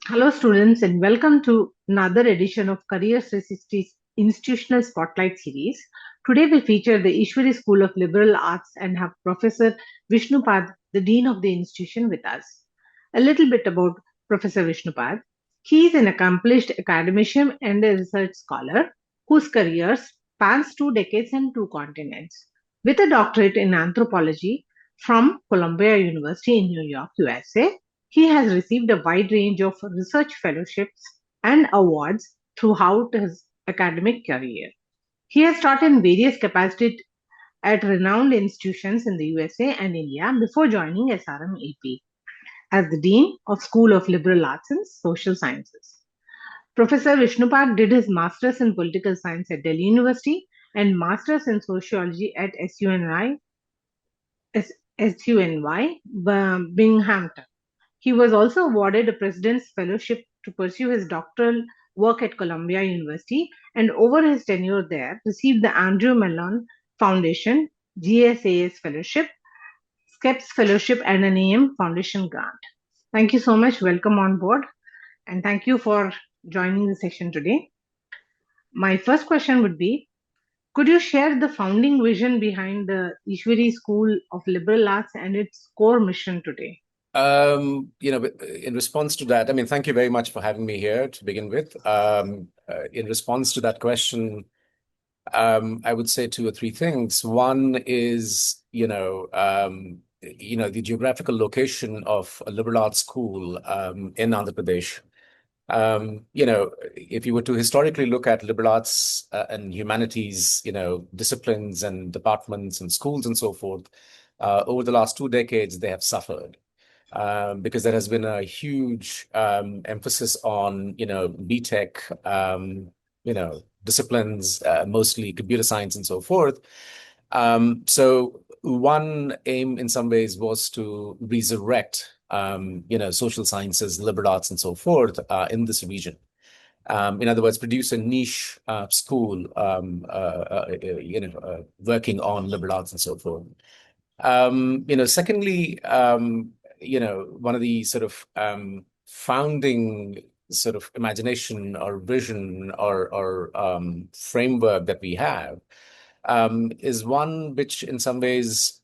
Hello, students, and welcome to another edition of Careers 360's Institutional Spotlight series. Today, we feature the Easwari School of Liberal Arts and have Professor Vishnupad, the Dean of the institution, with us. A little bit about Professor Vishnupad. He is an accomplished academician and a research scholar whose career spans 2 decades and 2 continents. With a doctorate in anthropology from Columbia University in New York, USA, he has received a wide range of research fellowships and awards throughout his academic career. He has taught in various capacities at renowned institutions in the USA and India before joining SRM-AP as the Dean of School of Liberal Arts and Social Sciences. Professor Vishnupad did his Masters in Political Science at Delhi University and Masters in Sociology at SUNY Binghamton. He was also awarded a President's Fellowship to pursue his doctoral work at Columbia University and over his tenure there received the Andrew Mellon Foundation GSAS Fellowship, SCEPS Fellowship and an AM Foundation grant. Thank you so much. Welcome on board and thank you for joining the session today. My first question would be, could you share the founding vision behind the Easwari School of Liberal Arts and its core mission today? In response to that, thank you very much for having me here to begin with. In response to that question, I would say two or three things. One is, the geographical location of a liberal arts school in Andhra Pradesh. If you were to historically look at liberal arts and humanities, disciplines and departments and schools and so forth, over the last 2 decades, they have suffered. Because there has been a huge emphasis on, BTech, disciplines, mostly computer science and so forth. So one aim in some ways was to resurrect, social sciences, liberal arts and so forth in this region. In other words, produce a niche school, working on liberal arts and so forth. Secondly, one of the sort of founding sort of imagination or vision or framework that we have is one which in some ways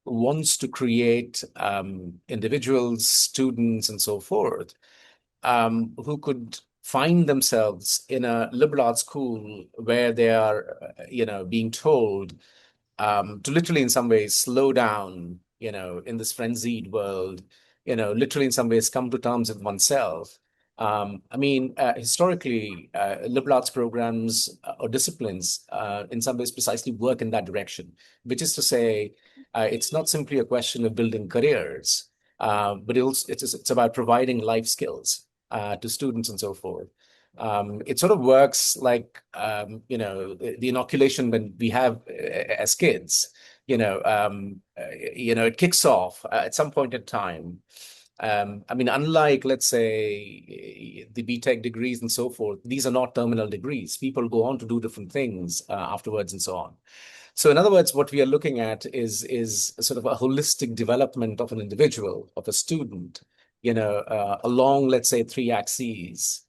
wants to create individuals, students, and so forth, who could find themselves in a liberal arts school where they are, being told to literally in some ways slow down, in this frenzied world, literally in some ways come to terms with oneself. Historically, liberal arts programs or disciplines in some ways precisely work in that direction, which is to say, it's not simply a question of building careers, but it's about providing life skills to students and so forth. It sort of works like, the inoculation when we have as kids, it kicks off at some point in time. Unlike, let's say, the BTech degrees and so forth, these are not terminal degrees. People go on to do different things afterwards and so on. So in other words, what we are looking at is sort of a holistic development of an individual, of a student, along, let's say, three axes,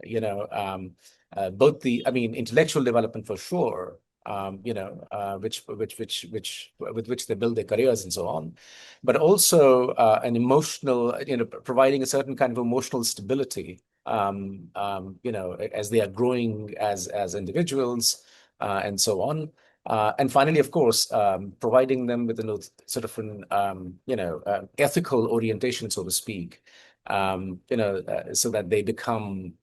both intellectual development for sure, with which they build their careers and so on, but also an emotional, providing a certain kind of emotional stability, as they are growing as individuals, and so on. And finally, of course, providing them with a sort of an, ethical orientation, so to speak, so that they become,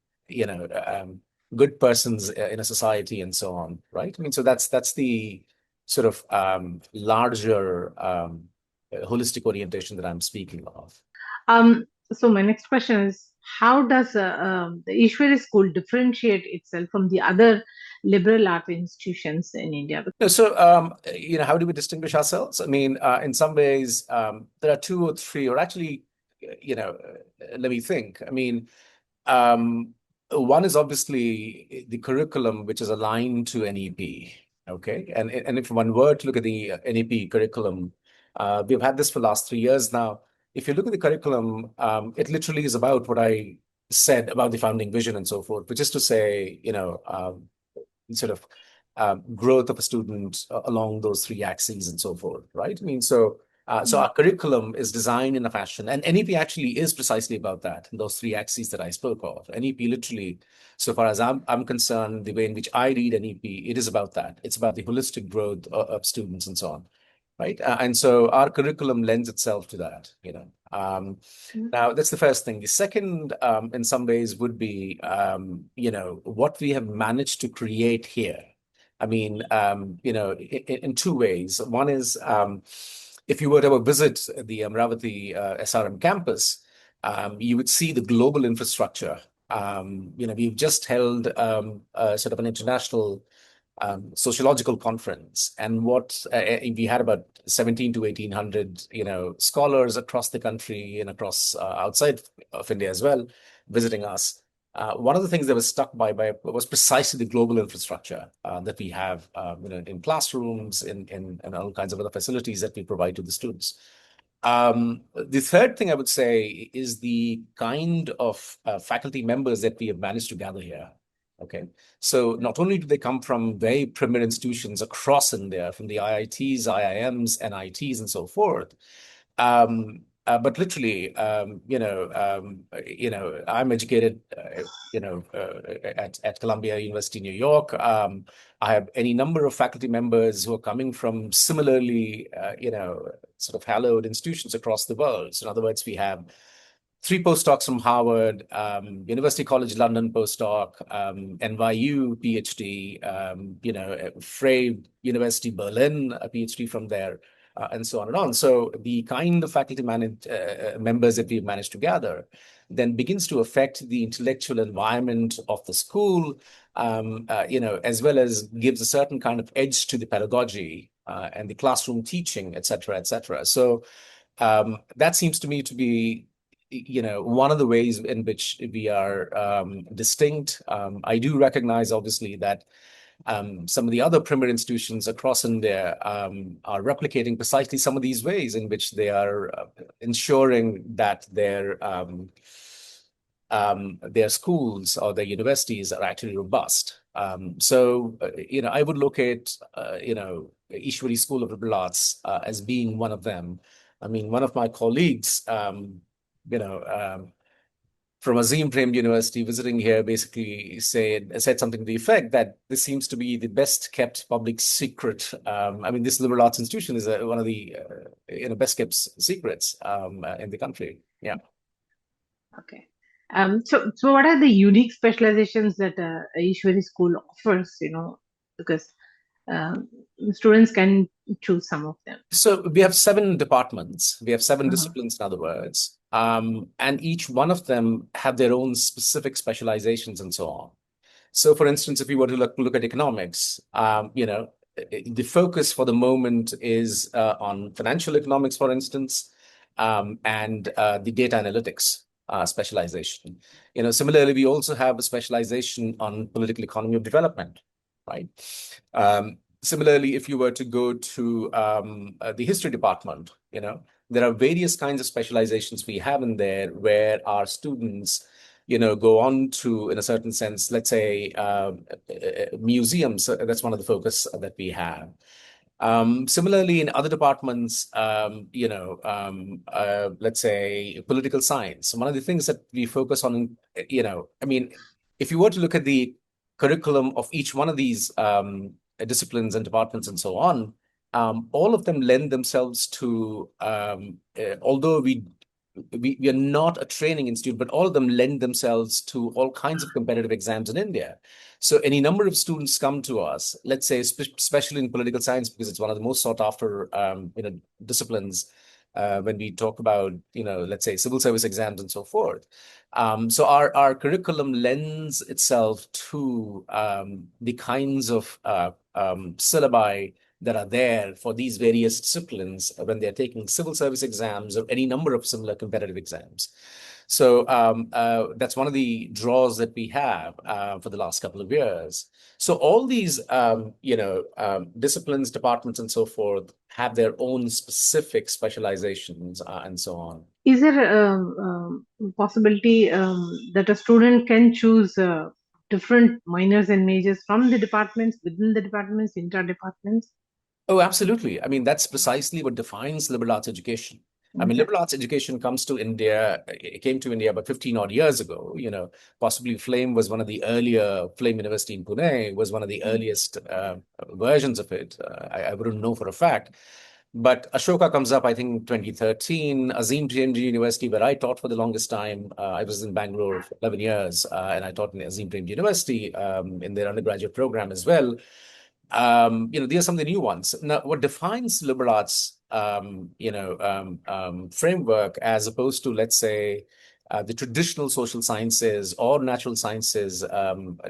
good persons in a society and so on, right? So that's the sort of larger holistic orientation that I'm speaking of. So my next question is, how does the Ishwari School differentiate itself from the other liberal art institutions in India? So, how do we distinguish ourselves? In some ways, there are two or three, or actually, let me think. One is obviously the curriculum, which is aligned to NEP. Okay, and if one were to look at the NEP curriculum, we've had this for the last 3 years now. If you look at the curriculum, it literally is about what I said about the founding vision and so forth, which is to say, sort of growth of a student along those three axes and so forth, right? I mean, so our curriculum is designed in a fashion, and NEP actually is precisely about that, those three axes that I spoke of. NEP literally, so far as I'm concerned, the way in which I read NEP, it is about that. It's about the holistic growth of students and so on, right? And so our curriculum lends itself to that, Now, that's the first thing. The second, in some ways, would be, what we have managed to create here. I mean, in two ways. One is, if you were to ever visit the Amravati SRM campus, you would see the global infrastructure. We've just held sort of an international sociological conference, and we had about 17 to 1800 scholars across the country and across outside of India as well visiting us. One of the things that was stuck by was precisely the global infrastructure that we have in classrooms, in all kinds of other facilities that we provide to the students. The third thing I would say is the kind of faculty members that we have managed to gather here. Okay, so not only do they come from very premier institutions across India, from the IITs, IIMs, NITs, and so forth, but literally, I'm educated, at Columbia University, New York. I have any number of faculty members who are coming from similarly, sort of hallowed institutions across the world. So in other words, we have three postdocs from Harvard, University College London postdoc, NYU PhD, Frey University Berlin, a PhD from there, and so on and on. So the kind of faculty members that we've managed to gather then begins to affect the intellectual environment of the school, as well as gives a certain kind of edge to the pedagogy and the classroom teaching, et cetera, et cetera. So that seems to me to be one of the ways in which we are distinct. I do recognize, obviously, that some of the other premier institutions across India are replicating precisely some of these ways in which they are ensuring that their schools or their universities are actually robust. I would look at, Easwari School of Liberal Arts as being one of them. I mean, one of my colleagues, from Azim Prem University visiting here basically said something to the effect that this seems to be the best kept public secret. I mean, this liberal arts institution is one of the best kept secrets in the country. Yeah. Okay. So what are the unique specializations that Easwari School offers? Because students can choose some of them. So we have 7 departments. We have 7 disciplines, in other words, and each one of them have their own specific specializations and so on. So, for instance, if we were to look at economics, the focus for the moment is on financial economics, for instance, and the data analytics specialization. Similarly, we also have a specialization on political economy of development, right? Similarly, if you were to go to the history department, there are various kinds of specializations we have in there where our students, go on to, in a certain sense, let's say, museums. That's one of the focus that we have. Similarly, in other departments, let's say political science. One of the things that we focus on, if you were to look at the curriculum of each one of these disciplines and departments and so on, all of them lend themselves to, although we are not a training institute, but all of them lend themselves to all kinds of competitive exams in India. So any number of students come to us, let's say, especially in political science, because it's one of the most sought after, disciplines when we talk about, let's say, civil service exams and so forth. So our curriculum lends itself to the kinds of syllabi that are there for these various disciplines when they're taking civil service exams or any number of similar competitive exams. So that's one of the draws that we have for the last couple of years. So all these, disciplines, departments, and so forth have their own specific specializations and so on. Is there a possibility that a student can choose different minors and majors from the departments, within the departments, inter-departments? Oh, absolutely. I mean, that's precisely what defines liberal arts education. I mean, Okay. liberal arts education comes to India, it came to India about 15 odd years ago. Possibly Flame was one of the earlier, Flame University in Pune was one of the earliest versions of it. I wouldn't know for a fact. But Ashoka comes up, I think, 2013. Azim Premji University, where I taught for the longest time. I was in Bangalore for 11 years, and I taught in Azim Premji University in their undergraduate program as well. These are some of the new ones. Now, what defines liberal arts, framework as opposed to, let's say, the traditional social sciences or natural sciences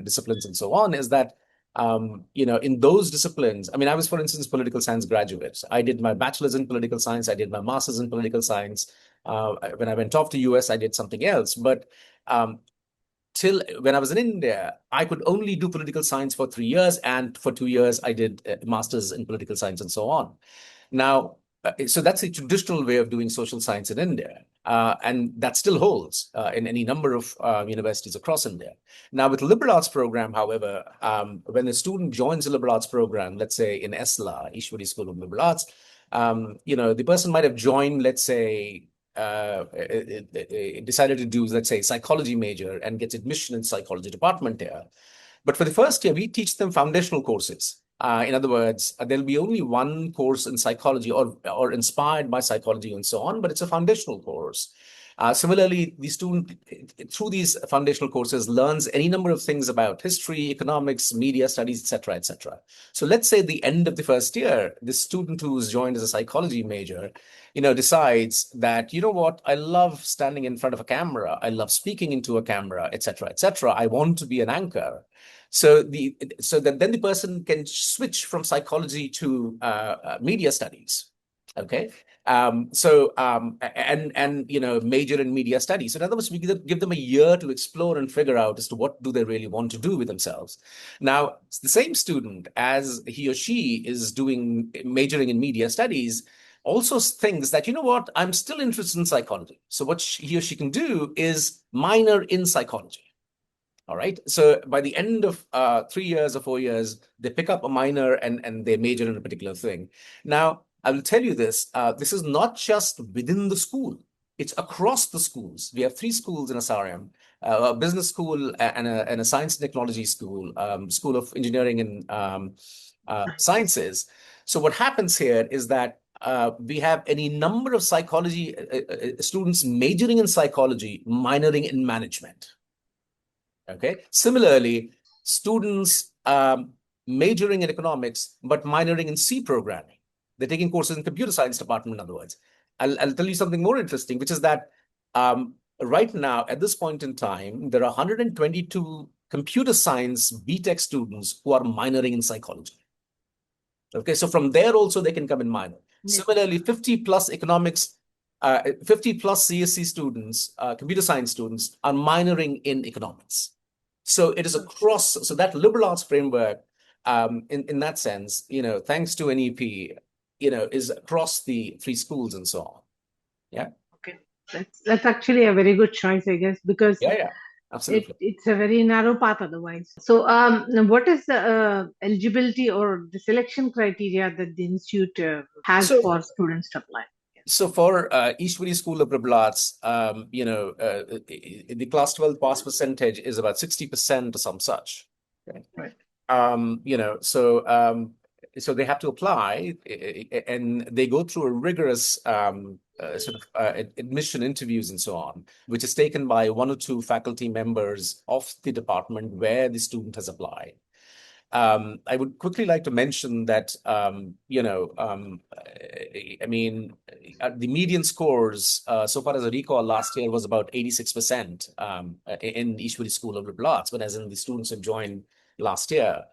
disciplines and so on, is that in those disciplines, I mean, I was, for instance, political science graduate. I did my bachelor's in political science. I did my master's in political science. When I went off to US, I did something else. But till when I was in India, I could only do political science for 3 years. And for 2 years, I did a master's in political science and so on. Now, so that's a traditional way of doing social science in India. And that still holds in any number of universities across India. Now, with liberal arts program, however, when a student joins a liberal arts program, let's say in ESLA, Easwari School of Liberal Arts, the person might have joined, let's say, decided to do, let's say, psychology major and gets admission in psychology department here. But for the first year, we teach them foundational courses. In other words, there'll be only one course in psychology or inspired by psychology and so on, but it's a foundational course. Similarly, the student, through these foundational courses, learns any number of things about history, economics, media studies, etc., etc. So let's say at the end of the first year, the student who's joined as a psychology major, decides that, what, I love standing in front of a camera, I love speaking into a camera, etc., etc. I want to be an anchor. So that then the person can switch from psychology to media studies. Okay. Major in media studies. So in other words, we give them a year to explore and figure out as to what do they really want to do with themselves. Now, the same student, as he or she is majoring in media studies, also thinks that, what, I'm still interested in psychology. So what he or she can do is minor in psychology. All right. So by the end of 3 years or 4 years, they pick up a minor and they major in a particular thing. Now, I will tell you this. This is not just within the school. It's across the schools. We have 3 schools in SRM, a business school and a science and technology school, School of Engineering and Sciences. So what happens here is that we have any number of psychology students majoring in psychology, minoring in management. Okay. Similarly, students majoring in economics but minoring in C programming. They're taking courses in computer science department, in other words. I'll tell you something more interesting, which is that right now, at this point in time, there are 122 computer science BTech students who are minoring in psychology. Okay, so from there also they can come in minor. Yeah. Similarly, 50 plus economics, 50 plus CSC students, computer science students are minoring in economics. So it is across, so that liberal arts framework, in that sense, thanks to NEP, is across the 3 schools and so on. Yeah. Okay. That's actually a very good choice, I guess, because yeah, absolutely. It's a very narrow path otherwise. So what is the eligibility or the selection criteria that the institute has for students to apply? So for Easwari School of Liberal Arts, the class 12 pass percentage is about 60% or some such. Okay? Right. So they have to apply, and they go through a rigorous admission interviews and so on, which is taken by 1 or 2 faculty members of the department where the student has applied. I would quickly like to mention that, the median scores, so far as I recall, last year was about 86% in Easwari School of Liberal Arts, but as in the students have joined last year,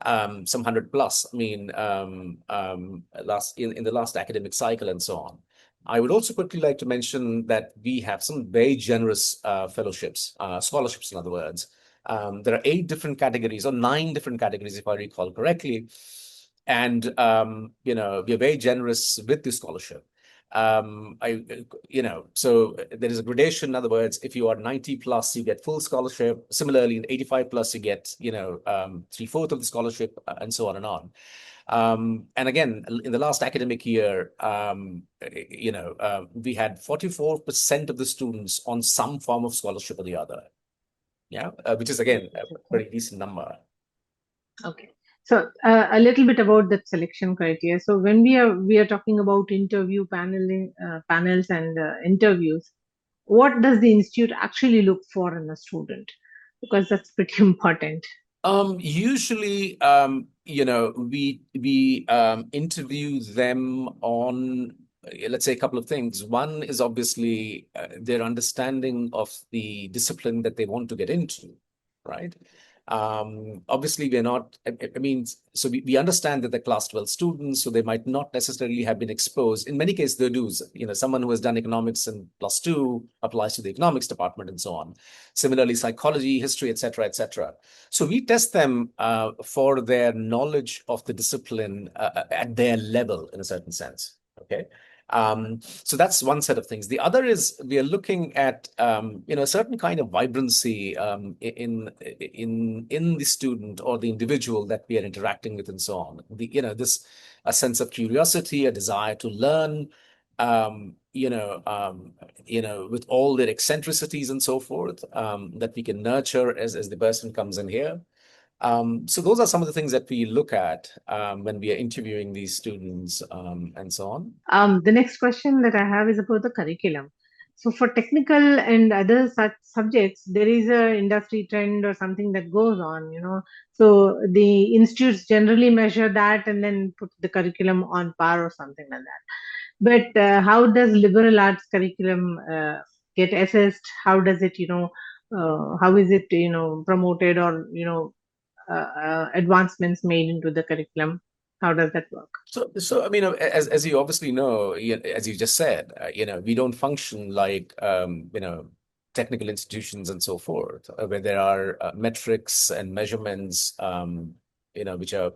some 100 plus, in the last academic cycle and so on. I would also quickly like to mention that we have some very generous fellowships, scholarships, in other words. There are 8 different categories or 9 different categories, if I recall correctly. And we're very generous with the scholarship. So there is a gradation. In other words, if you are 90 plus, you get full scholarship. Similarly, in 85 plus, you get, 3/4 of the scholarship, and so on and on. And again, in the last academic year, we had 44% of the students on some form of scholarship or the other. Yeah, which is again a pretty decent number. Okay. So a little bit about that selection criteria. So when we are talking about interview panels and interviews, what does the institute actually look for in a student? Because that's pretty important. Usually, we interview them on, let's say, a couple of things. One is obviously their understanding of the discipline that they want to get into, right? Obviously, we're not, I mean, so we understand that they're class 12 students, so they might not necessarily have been exposed. In many cases, they do. Someone who has done economics and +2 applies to the economics department and so on. Similarly, psychology, history, etc., etc. So we test them for their knowledge of the discipline at their level, in a certain sense. Okay. So that's one set of things. The other is we are looking at a certain kind of vibrancy in the student or the individual that we are interacting with, and so on. This a sense of curiosity, a desire to learn, with all their eccentricities and so forth, that we can nurture as the person comes in here. So those are some of the things that we look at when we are interviewing these students, and so on. The next question that I have is about the curriculum. So for technical and other such subjects, there is a industry trend or something that goes on. So the institutes generally measure that and then put the curriculum on par or something like that. But how does liberal arts curriculum get assessed? How does it, how is it, promoted, or, advancements made into the curriculum? How does that work? So I mean, as you obviously know, as you just said, we don't function like technical institutions and so forth, where there are metrics and measurements, which are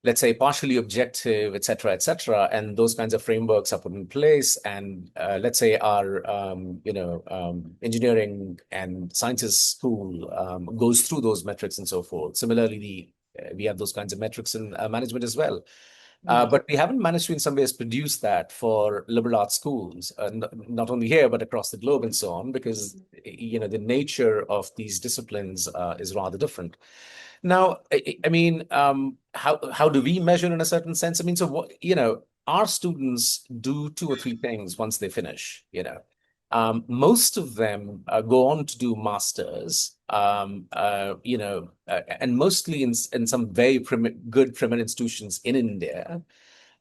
let's say partially objective, et cetera, and those kinds of frameworks are put in place. And let's say our engineering and sciences school goes through those metrics and so forth. Similarly, we have those kinds of metrics in management as well. But we haven't managed to, in some ways, produce that for liberal arts schools, not only here, but across the globe and so on, because, the nature of these disciplines is rather different. Now, I mean, how do we measure in a certain sense? I mean, so what, our students do 2 or 3 things once they finish, most of them go on to do masters, and mostly in some very good premier institutions in India.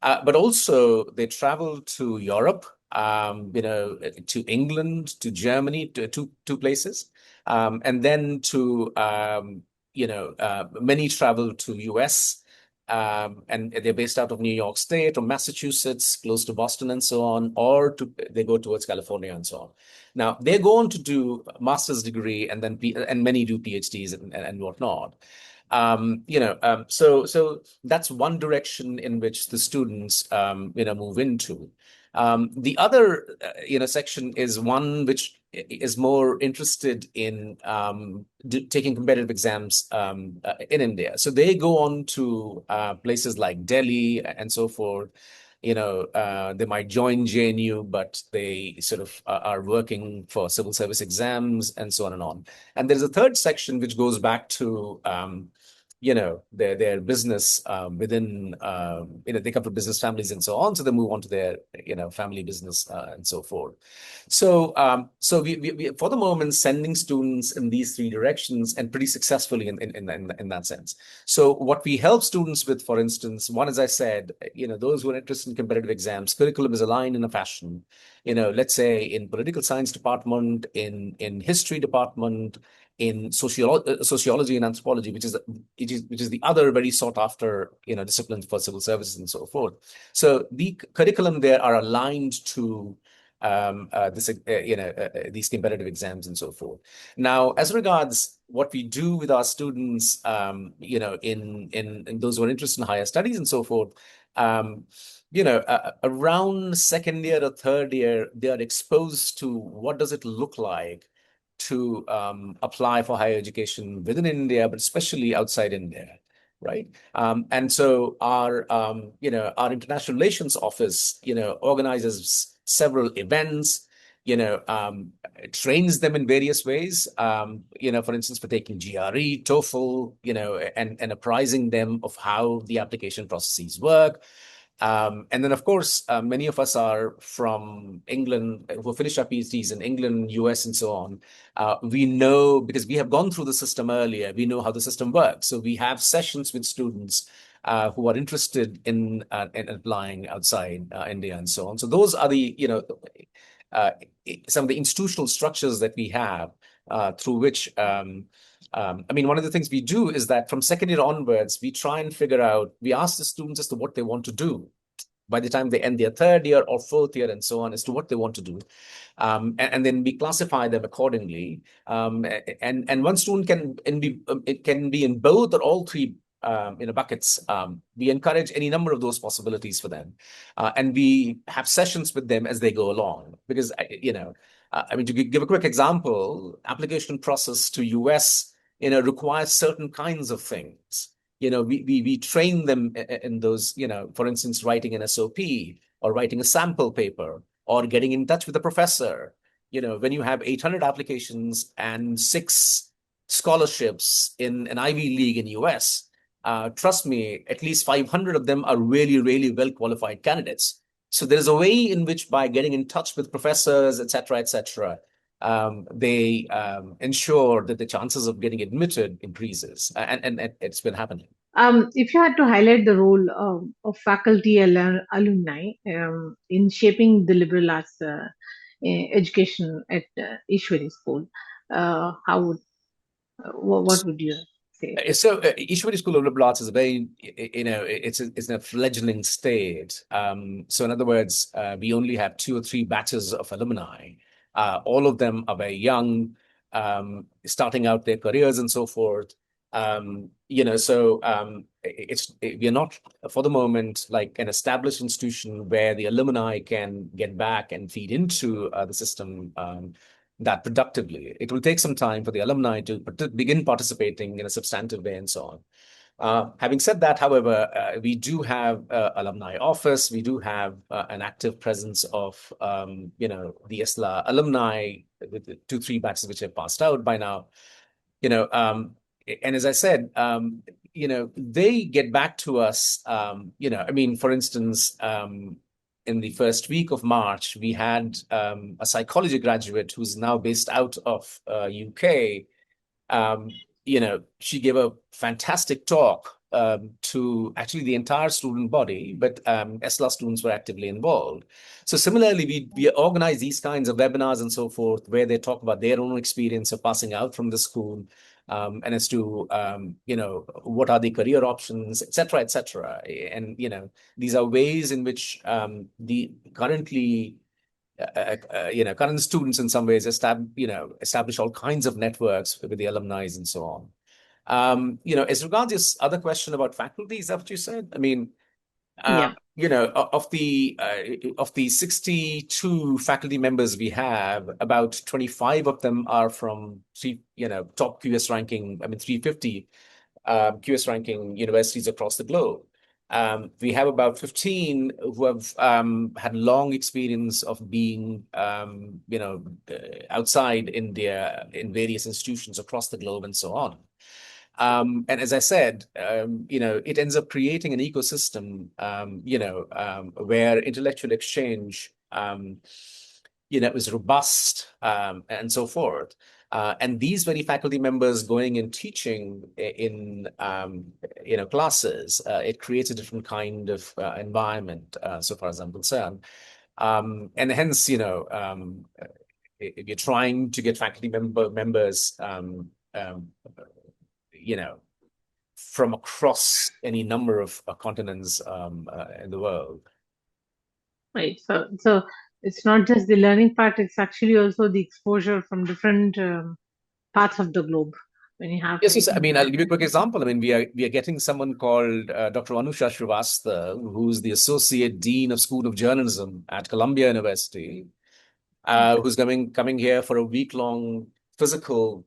But also they travel to Europe, to England, to Germany, to two places, and then to many travel to US, and they're based out of New York State or Massachusetts, close to Boston and so on, or they go towards California and so on. Now they go on to do a master's degree, and then and many do PhDs and whatnot. So that's one direction in which the students move into. The other section is one which is more interested in taking competitive exams in India. So they go on to places like Delhi and so forth. They might join JNU, but they sort of are working for civil service exams and so on and on. And there's a third section which goes back to their business within, they come from business families and so on. So they move on to their, family business and so forth. So we for the moment sending students in these 3 directions, and pretty successfully in that sense. So what we help students with, for instance, one, as I said, those who are interested in competitive exams, curriculum is aligned in a fashion, let's say in political science department, in history department, in sociology and anthropology, which is the other very sought after disciplines for civil services and so forth. So the curriculum there are aligned to these competitive exams and so forth. Now, as regards what we do with our students, in those who are interested in higher studies and so forth, around second year or third year, they are exposed to what does it look like to apply for higher education within India, but especially outside India, right? And so our international relations office, organizes several events, trains them in various ways, for instance, for taking GRE, TOEFL, and apprising them of how the application processes work. And then, of course, many of us are from England, who finished our PhDs in England, US, and so on. We know, because we have gone through the system earlier, we know how the system works. So we have sessions with students who are interested in applying outside India and so on. So those are uh, some of the institutional structures that we have through which one of the things we do is that from second year onwards, we try and figure out, we ask the students as to what they want to do by the time they end their third year or fourth year and so on, as to what they want to do. And then we classify them accordingly. And one student it can be in both or all three buckets. We encourage any number of those possibilities for them. And we have sessions with them as they go along. Because, to give a quick example, application process to US, requires certain kinds of things. We train them in those, for instance, writing an SOP or writing a sample paper or getting in touch with the professor. When you have 800 applications and 6 scholarships in an Ivy League in US, trust me, at least 500 of them are really, really well-qualified candidates. So there's a way in which, by getting in touch with professors, et cetera, they ensure that the chances of getting admitted increases, and it's been happening. If you had to highlight the role of faculty alumni in shaping the liberal arts education at Easwari School, what would you say? So Easwari School of Liberal Arts is a very, it's in a fledgling state. So in other words, we only have 2 or 3 batches of alumni. All of them are very young, starting out their careers and so forth. We're not, for the moment, like an established institution where the alumni can get back and feed into the system that productively. It will take some time for the alumni to begin participating in a substantive way and so on. Having said that, however, we do have alumni office. We do have an active presence of, the ESLA alumni with the 2, 3 batches which have passed out by now. And as I said, they get back to us. For instance, in the first week of March, we had a psychology graduate who's now based out of UK. She gave a fantastic talk to actually the entire student body, but ESLA students were actively involved. So similarly, we organize these kinds of webinars and so forth, where they talk about their own experience of passing out from the school, and as to, what are the career options, et cetera, et cetera. And, these are ways in which the currently current students in some ways establish all kinds of networks with the alumni and so on. As regards this other question about faculty, is that what you said? Yeah. Of the 62 faculty members we have, about 25 of them are from top QS ranking, 350 QS ranking universities across the globe. We have about 15 who have had long experience of being, outside India in various institutions across the globe and so on. And as I said, it ends up creating an ecosystem, where intellectual exchange, is robust, and so forth. And these very faculty members going and teaching in, classes, it creates a different kind of environment, so far as I'm concerned. And hence, if you're trying to get faculty members, from across any number of continents in the world. Right. So It's not just the learning part, it's actually also the exposure from different parts of the globe when you have Yes, to yes. I mean, I'll give you a quick interact. example. I mean, we are getting someone called Dr. Anusha Srivastava, who's the Associate Dean of School of Journalism at Columbia University, who's coming here for a week-long physical,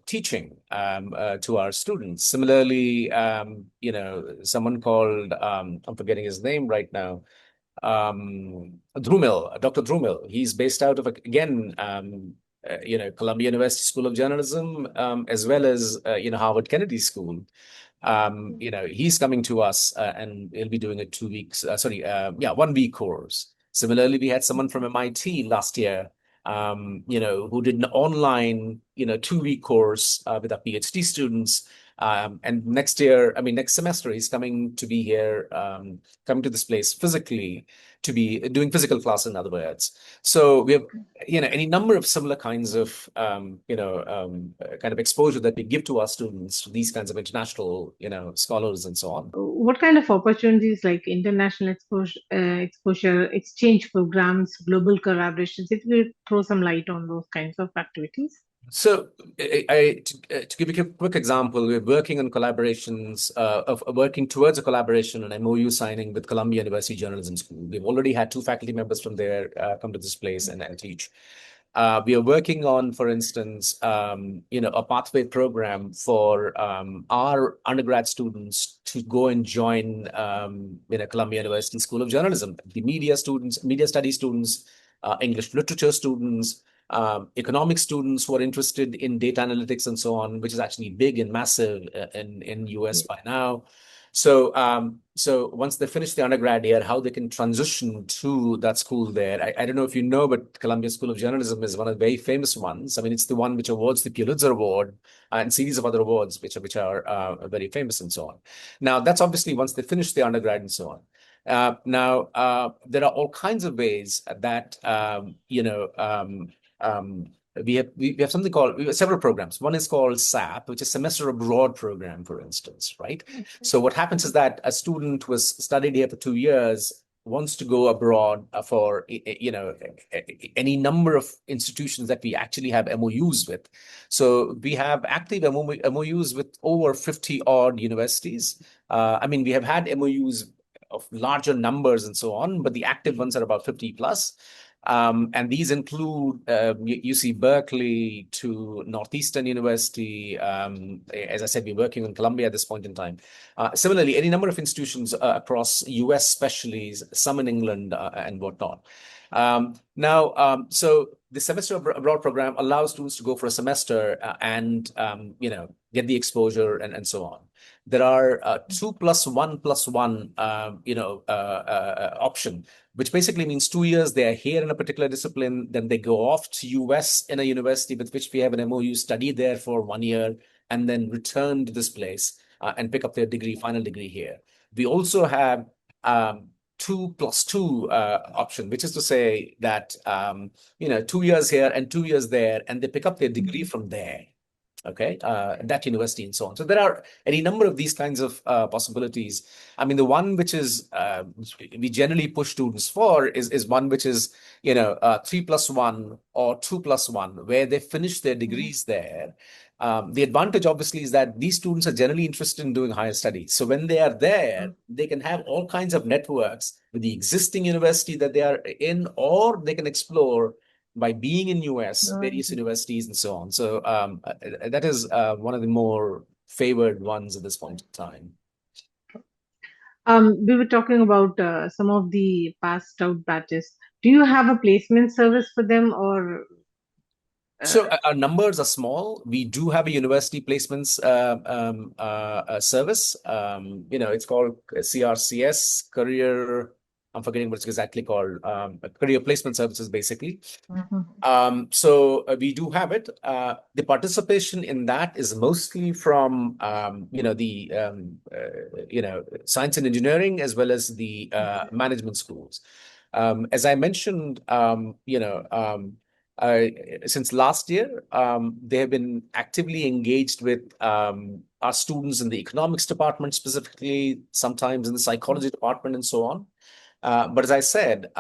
teaching to our students. Similarly, someone called I'm forgetting his name right now, Drumil, Dr. Drumil. He's based out of again, Columbia University School of Journalism, as well as Harvard Kennedy School. He's coming to us, and he'll be doing a 2 weeks, 1 week course. Similarly, we had someone from MIT last year, who did an online, 2 week course with our PhD students. And next semester, he's coming to be here, coming to this place physically to be doing physical class, in other words. So we have, any number of similar kinds of, kind of exposure that we give to our students, to these kinds of international, scholars and so on. What kind of opportunities like international exposure, exchange programs, global collaborations? If you could throw some light on those kinds of activities. So, to give you a quick example, we're working on collaborations, of working towards a collaboration and MOU signing with Columbia University Journalism School. We've already had 2 faculty members from there come to this place and teach. We are working on, for instance, a pathway program for our undergrad students to go and join, Columbia University School of Journalism. The media students, media studies students, English literature students, economic students who are interested in data analytics and so on, which is actually big and massive in US by now. So once they finish the undergrad here, how they can transition to that school there. I don't know if you know, but Columbia School of Journalism is one of the very famous ones. I mean, it's the one which awards the Pulitzer Award and series of other awards which are very famous and so on. Now, that's obviously once they finish the undergrad and so on. There are all kinds of ways that we have something called we have several programs. One is called SAP, which is Semester Abroad Program, for instance, right? So what happens is that a student who has studied here for 2 years wants to go abroad for any number of institutions that we actually have MOUs with. So we have active MOUs with over 50 odd universities. I mean, we have had MOUs of larger numbers and so on, but the active ones are about 50 plus. And these include UC Berkeley to Northeastern University. As I said, we're working on Columbia at this point in time. Similarly, any number of institutions across US, especially some in England and whatnot. So the semester abroad program allows students to go for a semester and get the exposure and so on. There are 2+1+1 option, which basically means 2 years they are here in a particular discipline, then they go off to US in a university with which we have an MOU, study there for 1 year, and then return to this place and pick up their final degree here. We also have 2+2 option, which is to say that 2 years here and 2 years there, and they pick up their degree from there. Okay, that university and so on. So there are any number of these kinds of possibilities. I mean, the one which is we generally push students for is one which is 3+1 or 2+1, where they finish their degrees there. The advantage, obviously, is that these students are generally interested in doing higher studies. So when they are there, they can have all kinds of networks with the existing university that they are in, or they can explore by being in US, various universities and so on. So that is one of the more favored ones at this point in time. We were talking about some of the passed out batches. Do you have a placement service for them, or So our numbers are small. We do have a university placements service. It's called CRCS, Career. I'm forgetting what it's exactly called. Career Placement Services, basically. So we do have it. The participation in that is mostly from science and engineering as well as the management schools. As I mentioned, since last year, they have been actively engaged with our students in the economics department, specifically, sometimes in the psychology department, and so on. But as I said,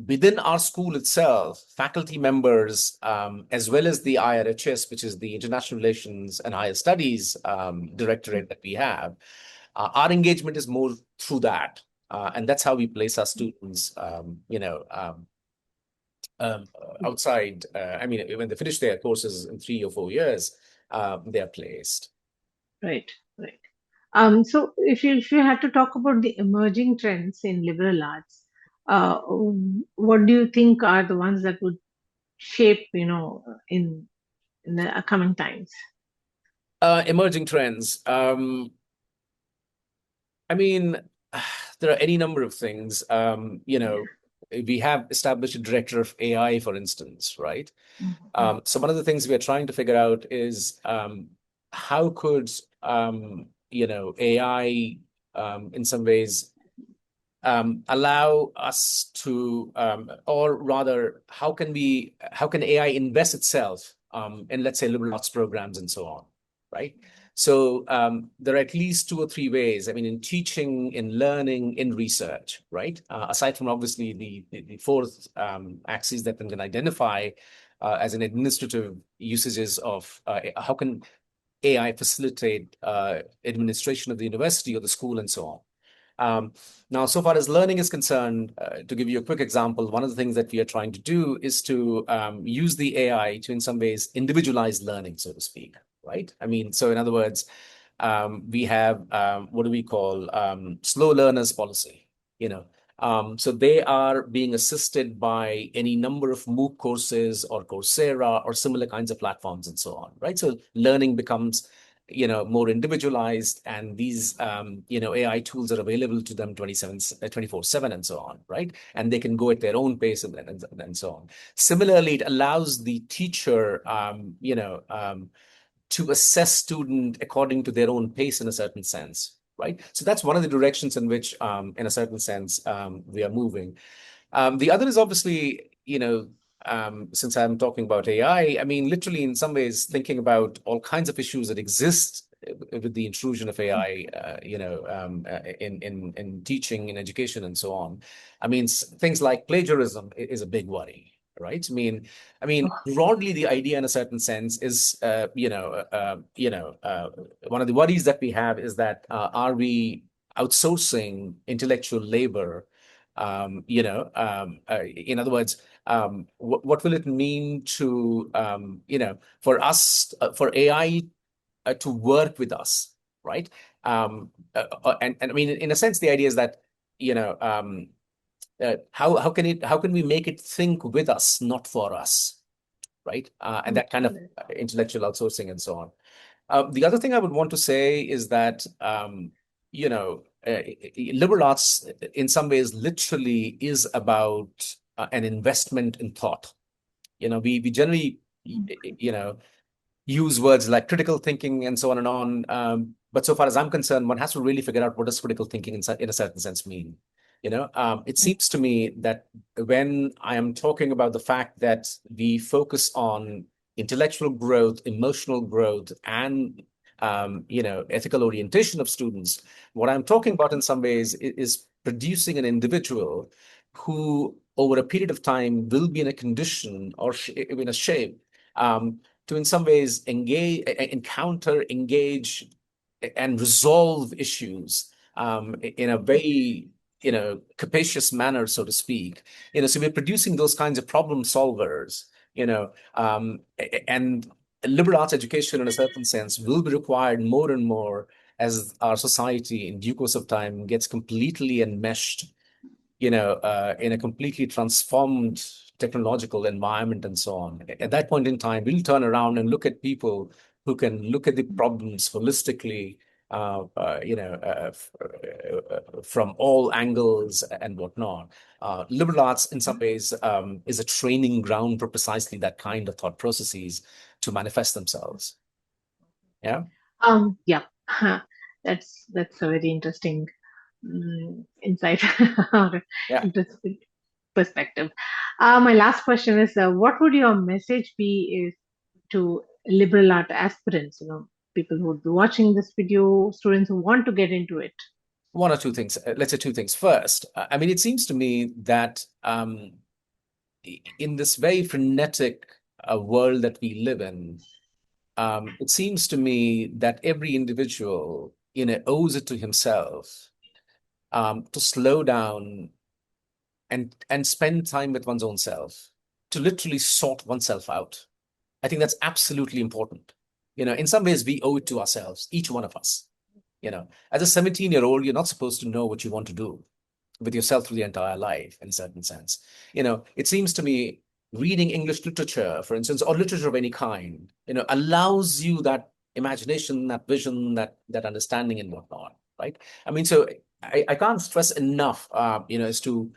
within our school itself, faculty members, as well as the IRHS, which is the International Relations and Higher Studies Directorate that we have, our engagement is more through that. And that's how we place our students, outside. I mean, when they finish their courses in 3 or 4 years, they are placed. Right, right. So if you had to talk about the emerging trends in liberal arts, uh, what do you think are the ones that would shape, in the coming times? Emerging trends. I mean, there are any number of things. We have established a director of AI, for instance, right? Mhm. So one of the things we are trying to figure out is how could AI in some ways allow us to, or rather, how can AI invest itself in, let's say, liberal arts programs and so on, right? So there are at least 2 or 3 ways. I mean, in teaching, in learning, in research, right? Aside from obviously the fourth axis that one can identify as an administrative usages of how can AI facilitate administration of the university or the school and so on. Now, so far as learning is concerned, to give you a quick example, one of the things that we are trying to do is to use the AI to, in some ways, individualize learning, so to speak, right? I mean, so in other words, we have what do we call slow learners policy, you know. So they are being assisted by any number of MOOC courses or Coursera or similar kinds of platforms and so on, right? So learning becomes more individualized, and these AI tools are available to them 24/7 and so on, right? And they can go at their own pace and so on. Similarly, it allows the teacher to assess student according to their own pace in a certain sense, right? So that's one of the directions in which in a certain sense we are moving. The other is obviously, since I'm talking about AI, I mean, literally in some ways thinking about all kinds of issues that exist with the intrusion of AI, in teaching, in education, and so on. I mean, things like plagiarism is a big worry, right? I mean, broadly, the idea in a certain sense is, one of the worries that we have is that are we outsourcing intellectual labor? In other words, what will it mean to, for us, for AI to work with us, right? And I mean, in a sense, the idea is that, how can we make it think with us, not for us, right? And that kind of intellectual outsourcing and so on. The other thing I would want to say is that, liberal arts, in some ways, literally is about an investment in thought. We generally, use words like critical thinking and so on and on. But so far as I'm concerned, one has to really figure out what does critical thinking in a certain sense mean. It seems to me that when I am talking about the fact that we focus on intellectual growth, emotional growth, and ethical orientation of students, what I'm talking about in some ways is producing an individual who, over a period of time, will be in a condition or in a shape to, in some ways, engage, and resolve issues in a very capacious manner, so to speak. So we're producing those kinds of problem solvers. And liberal arts education, in a certain sense, will be required more and more as our society, in due course of time, gets completely enmeshed, in a completely transformed technological environment and so on. At that point in time, we'll turn around and look at people who can look at the problems holistically, from all angles and whatnot. Liberal arts, in some ways, is a training ground for precisely that kind of thought processes to manifest themselves. Yeah. Yeah, that's a very interesting insight or Yeah. interesting perspective. My last question is, what would your message be to liberal art aspirants? People who would be watching this video, students who want to get into it. One or two things. Let's say two things. First, I mean, it seems to me that in this very frenetic world that we live in, it seems to me that every individual, owes it to himself to slow down and spend time with one's own self, to literally sort oneself out. I think that's absolutely important. In some ways, we owe it to ourselves, each one of us. As a 17-year-old, you're not supposed to know what you want to do with yourself through the entire life, in a certain sense. It seems to me reading English literature, for instance, or literature of any kind, allows you that imagination, that vision, that understanding and whatnot, right? I mean, so I can't stress enough, as to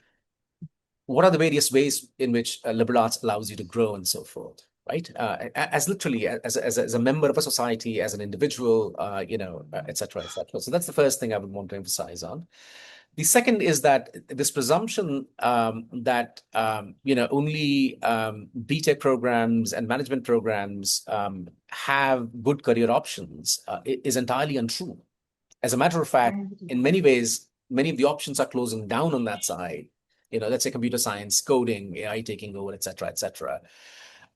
what are the various ways in which liberal arts allows you to grow and so forth, right? As literally as a member of a society, as an individual, et cetera, et cetera. So that's the first thing I would want to emphasize on. The second is that this presumption that only BTech programs and management programs have good career options is entirely untrue. As a matter of fact, in many ways, many of the options are closing down on that side. Let's say computer science, coding, AI taking over, et cetera, et cetera.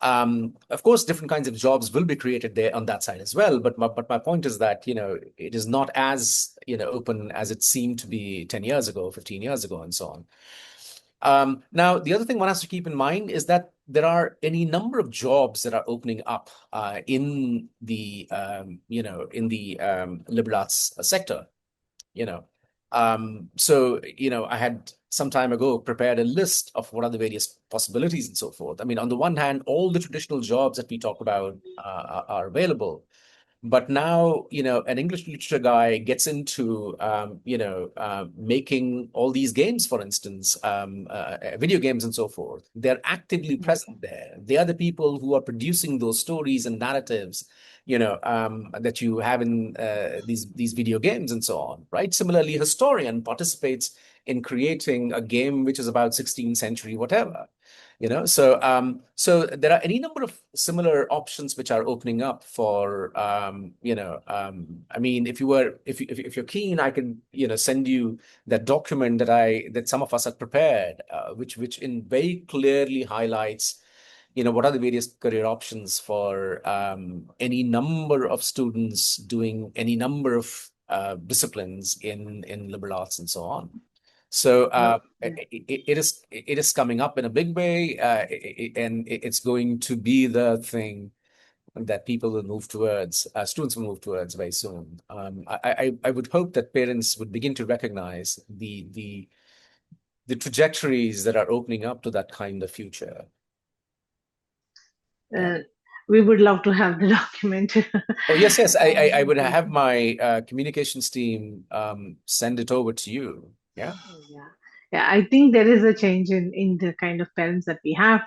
Of course, different kinds of jobs will be created there on that side as well. But my point is that, it is not as, open as it seemed to be 10 years ago, 15 years ago, and so on. Now, the other thing one has to keep in mind is that there are any number of jobs that are opening up in the, liberal arts sector, So, I had some time ago prepared a list of what are the various possibilities and so forth. I mean, on the one hand, all the traditional jobs that we talk about are available. But now, an English literature guy gets into, making all these games, for instance, video games and so forth. They're actively present there. They are the people who are producing those stories and narratives, that you have in these video games and so on, right? Similarly, a historian participates in creating a game which is about 16th century, whatever. So there are any number of similar options which are opening up for I mean, if you're keen, I can send you that document that some of us have prepared, which in very clearly highlights what are the various career options for any number of students doing any number of disciplines in liberal arts and so on. So it is coming up in a big way, and it's going to be the thing that people will move towards, students will move towards very soon. I would hope that parents would begin to recognize the trajectories that are opening up to that kind of future. Yeah. We would love to have the document. Oh, yes. I would have my communications team send it over to you. Yeah. Yeah, I think there is a change in the kind of parents that we have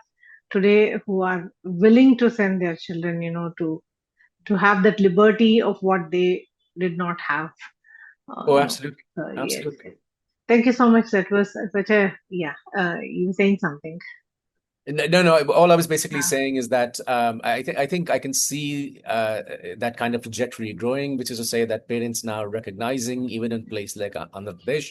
today who are willing to send their children, to have that liberty of what they did not have. Oh, absolutely. Yes. Absolutely. Thank you so much. That was such a, yeah, you were saying something. No. All I was basically saying is that I think I can see that kind of trajectory growing, which is to say that parents now recognizing, even in place like Andhra Pradesh.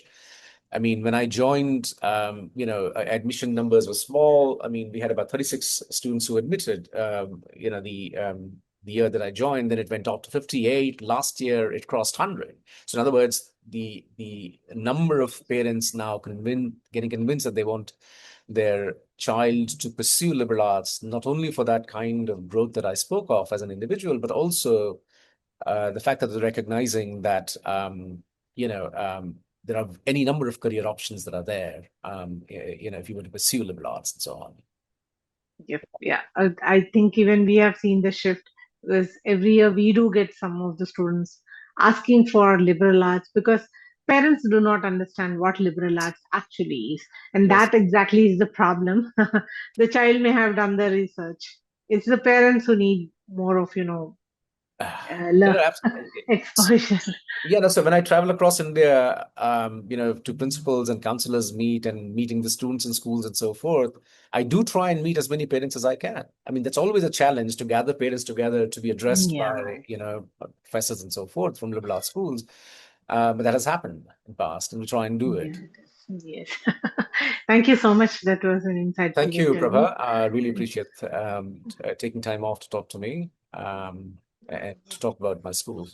I mean, when I joined, admission numbers were small. I mean, we had about 36 students who admitted, the year that I joined. Then it went up to 58. Last year, it crossed 100. So in other words, the number of parents now getting convinced that they want their child to pursue liberal arts, not only for that kind of growth that I spoke of as an individual, but also the fact that they're recognizing that, there are any number of career options that are there, if you were to pursue liberal arts and so on. Yeah. I think even we have seen the shift because every year we do get some of the students asking for liberal arts because parents do not understand what liberal arts actually is. And Yes. that exactly is the problem. The child may have done the research. It's the parents who need more of, exposure. Yeah, no, so when I travel across India, to principals and counselors meeting the students in schools and so forth, I do try and meet as many parents as I can. I mean, that's always a challenge to gather parents together to be addressed by, professors and so forth from liberal arts schools. But that has happened in the past, and we try and do it. Yes. Thank you so much. That was an insightful Thank you, interview. Prabha. I really appreciate taking time off to talk to me and to talk about my school.